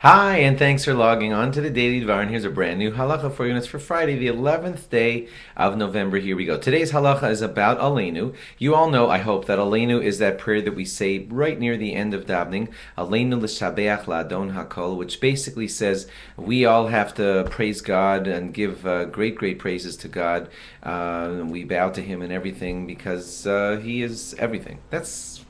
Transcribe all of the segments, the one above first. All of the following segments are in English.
Hi, and thanks for logging on to the Daily Dvar. And here's a brand new halacha for you. And it's for Friday, the 11th day of November. Here we go. Today's halacha is about Aleinu. You all know, I hope, that Aleinu is that prayer that we say right near the end of davening. Aleinu l'shabeach la'adon hakol, which basically says we all have to praise God and give great praises to God. We bow to Him in everything because He is everything. That's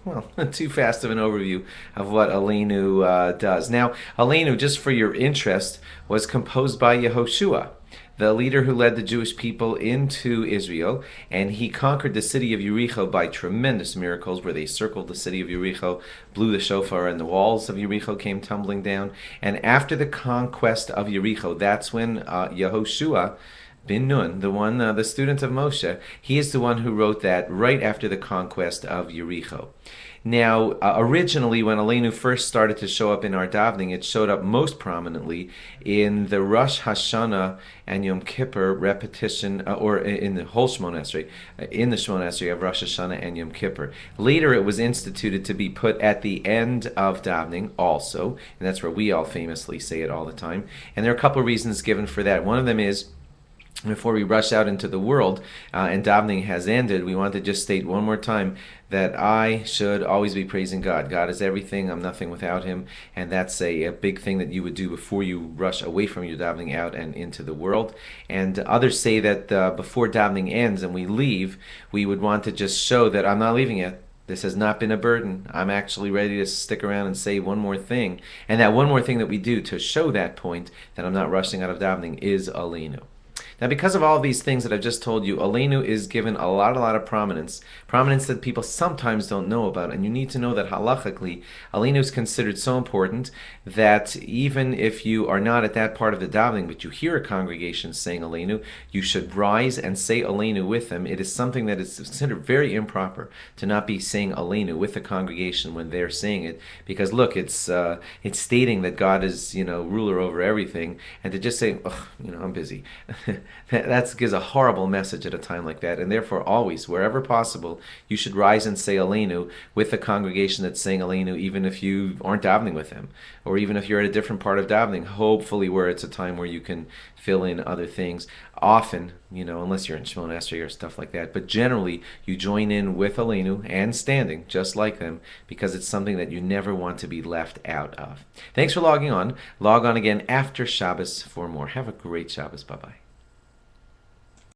too fast of an overview of what Aleinu does. Now, Aleinu, just for your interest, was composed by Yehoshua, the leader who led the Jewish people into Israel, and he conquered the city of Jericho by tremendous miracles where they circled the city of Jericho, blew the shofar, and the walls of Jericho came tumbling down. And after the conquest of Jericho, that's when Yehoshua bin Nun, the student of Moshe, he is the one who wrote that right after the conquest of Jericho. Now, originally, when Aleinu first started to show up in our davening, it showed up most prominently in the Rosh Hashanah and Yom Kippur repetition, or in the whole Shemona Esrei, in the Shemona Esrei of Rosh Hashanah and Yom Kippur. Later, it was instituted to be put at the end of davening also, and that's where we all famously say it all the time. And there are a couple of reasons given for that. One of them is, before we rush out into the world and davening has ended, we want to just state one more time that I should always be praising God. God is everything. I'm nothing without Him. And that's a big thing that you would do before you rush away from your davening out and into the world. And others say that before davening ends and we leave, we would want to just show that I'm not leaving yet. This has not been a burden. I'm actually ready to stick around and say one more thing. And that one more thing that we do to show that point that I'm not rushing out of davening is Aleinu. Now, because of all of these things that I've just told you, Aleinu is given a lot of prominence that people sometimes don't know about. And you need to know that halachically, Aleinu is considered so important that even if you are not at that part of the davening, but you hear a congregation saying Aleinu, you should rise and say Aleinu with them. It is something that is considered very improper to not be saying Aleinu with the congregation when they're saying it, because look, it's stating that God is ruler over everything, and to just say, oh, I'm busy. That gives a horrible message at a time like that, and therefore always, wherever possible, you should rise and say Aleinu with the congregation that's saying Aleinu, even if you aren't davening with them, or even if you're at a different part of davening, hopefully where it's a time where you can fill in other things. Often, unless you're in Shemona Esrei or stuff like that, but generally you join in with Aleinu and standing just like them, because it's something that you never want to be left out of. Thanks for logging on. Log on again after Shabbos for more. Have a great Shabbos. Bye-bye.